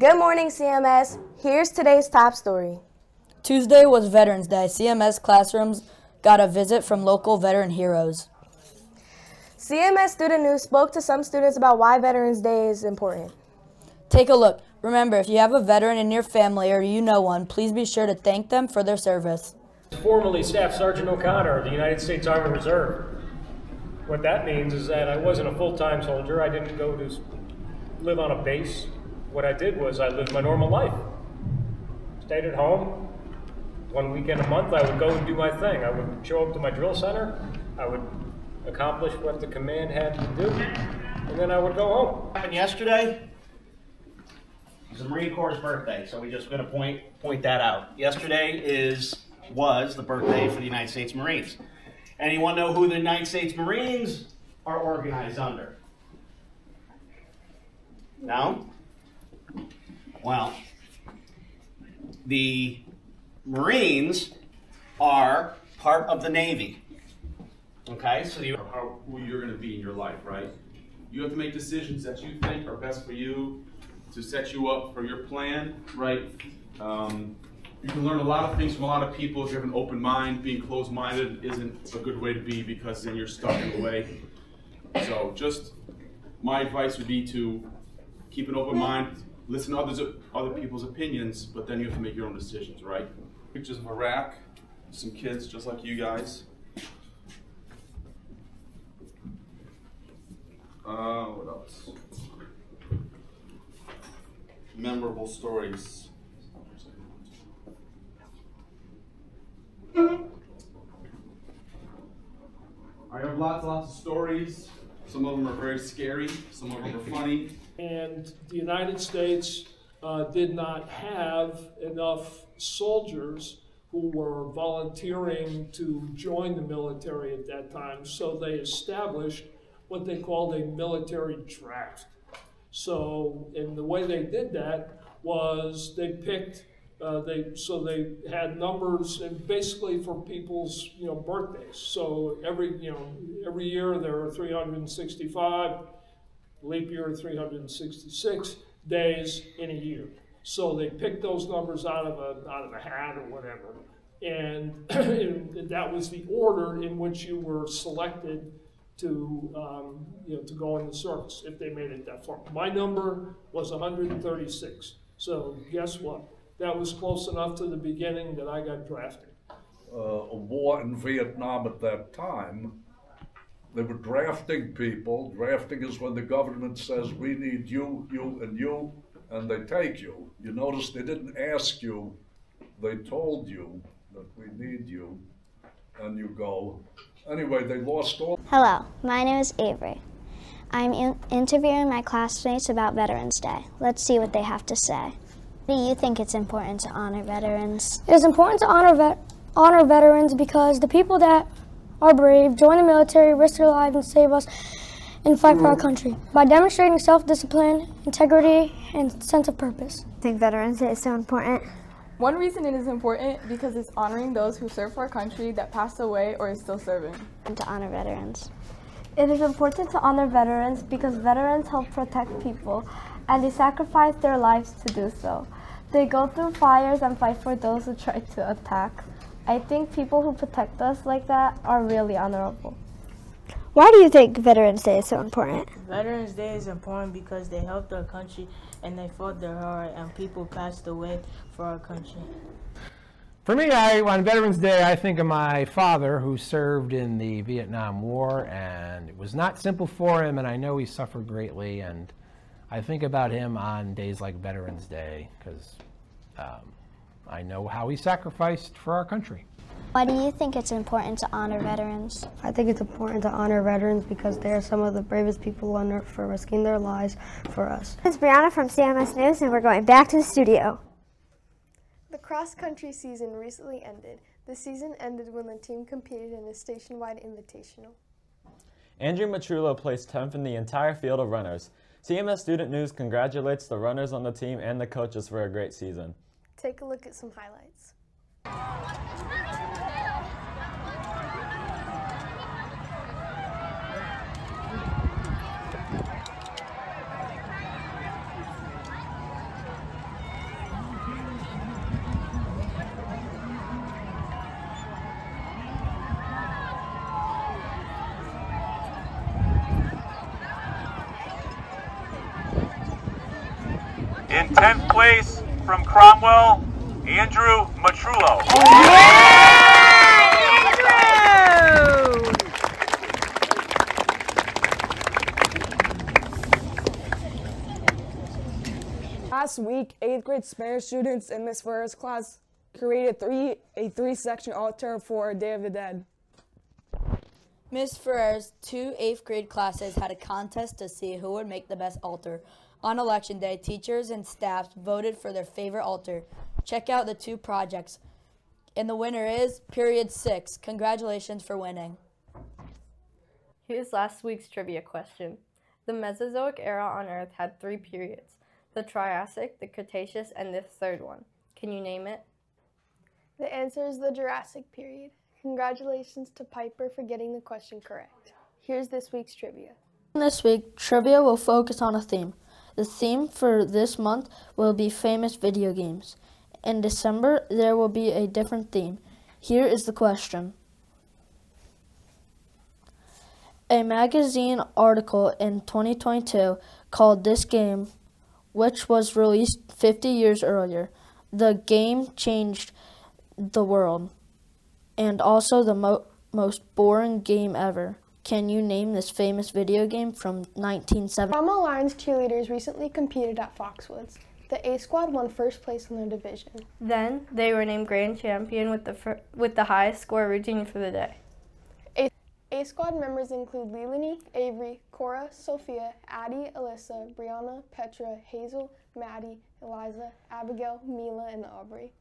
Good morning, CMS. Here's today's top story. Tuesday was Veterans Day. CMS classrooms got a visit from local veteran heroes. CMS Student News spoke to some students about why Veterans Day is important. Take a look. Remember, if you have a veteran in your family or you know one, please be sure to thank them for their service. Formerly Staff Sergeant O'Connor of the United States Army Reserve. What that means is that I wasn't a full-time soldier. I didn't go to live on a base. What I did was I lived my normal life. Stayed at home. One weekend a month I would go and do my thing. I would show up to my drill center. I would accomplish what the command had to do, and then I would go home. What happened yesterday? It was the Marine Corps' birthday, so we're just going to point that out. Yesterday was the birthday for the United States Marines. Anyone know who the United States Marines are organized under? No? Well, the Marines are part of the Navy. Okay, so who you're going to be in your life, right? You have to make decisions that you think are best for you to set you up for your plan, right? You can learn a lot of things from a lot of people if you have an open mind. Being closed-minded isn't a good way to be because then you're stuck in the way. So just my advice would be to keep an open mind, listen to other people's opinions, but then you have to make your own decisions, right? Pictures of Iraq, some kids just like you guys. What else? Memorable stories. I have lots of stories. Some of them are very scary, some of them are funny. And the United States did not have enough soldiers who were volunteering to join the military at that time, so they established what they called a military draft. So, and the way they did that was they picked, they had numbers, and basically for people's birthdays. So every year there are 365, leap year 366 days in a year. So they picked those numbers out of a hat or whatever, and that was the order in which you were selected to go in the service if they made it that far. My number was 136. So guess what? That was close enough to the beginning that I got drafted. A war in Vietnam at that time, they were drafting people. Drafting is when the government says, we need you, you, and you, and they take you. You notice they didn't ask you, they told you that we need you, and you go. Anyway, they lost all. Hello, my name is Avery. I'm interviewing my classmates about Veterans Day. Let's see what they have to say. Do you think it's important to honor veterans? It is important to honor veterans because the people that are brave join the military, risk their lives, and save us and fight for our country by demonstrating self-discipline, integrity, and sense of purpose. I think Veterans Day is so important. One reason it is important because it's honoring those who serve for our country that passed away or is still serving. And to honor veterans. It is important to honor veterans because veterans help protect people and they sacrifice their lives to do so. They go through fires and fight for those who try to attack. I think people who protect us like that are really honorable. Why do you think Veterans Day is so important? Veterans Day is important because they helped our country and they fought their hard and people passed away for our country. For me, on Veterans Day, I think of my father who served in the Vietnam War, and it was not simple for him, and I know he suffered greatly, and I think about him on days like Veterans Day because I know how he sacrificed for our country. Why do you think it's important to honor veterans? I think it's important to honor veterans because they are some of the bravest people on earth for risking their lives for us. It's Brianna from CMS News, and we're going back to the studio. The cross-country season recently ended. The season ended when the team competed in a station-wide invitational. Andrew Matrullo placed 10th in the entire field of runners. CMS Student News congratulates the runners on the team and the coaches for a great season. Take a look at some highlights. 10th place from Cromwell, Andrew Matrullo. Last week, 8th grade Spanish students in Miss Ferrer's class created a three-section altar for Day of the Dead. Miss Ferrer's 2 8th grade classes had a contest to see who would make the best altar. On election day, teachers and staff voted for their favorite altar. Check out the 2 projects. And the winner is Period 6. Congratulations for winning. Here's last week's trivia question. The Mesozoic era on Earth had 3 periods. The Triassic, the Cretaceous, and this third one. Can you name it? The answer is the Jurassic period. Congratulations to Piper for getting the question correct. Here's this week's trivia. This week, trivia will focus on a theme. The theme for this month will be famous video games. In December, there will be a different theme. Here is the question. A magazine article in 2022 called this game, which was released 50 years earlier. The game changed the world, and also the most boring game ever. Can you name this famous video game from 1970? Cromwell Lions cheerleaders recently competed at Foxwoods. The A squad won first place in their division. Then they were named grand champion with the highest score routine for the day. A squad members include Leilani, Avery, Cora, Sophia, Addie, Alyssa, Brianna, Petra, Hazel, Maddie, Eliza, Abigail, Mila, and Aubrey.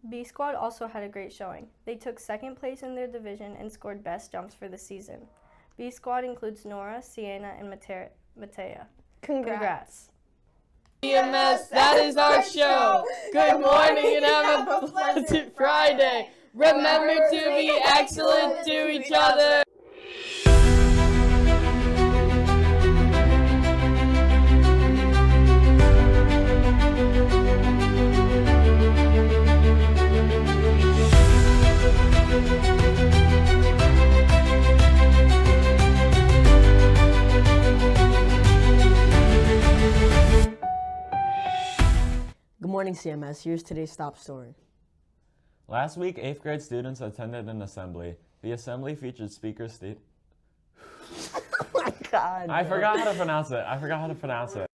B squad also had a great showing. They took second place in their division and scored best jumps for the season. B squad includes Nora, Sienna, and Matea. Congrats. CMS, that is our show. Good morning and have a pleasant Friday. Remember to be excellent to each other. Good morning, CMS. Here's today's top story. Last week, 8th grade students attended an assembly. The assembly featured speakers Oh my God. I forgot how to pronounce it.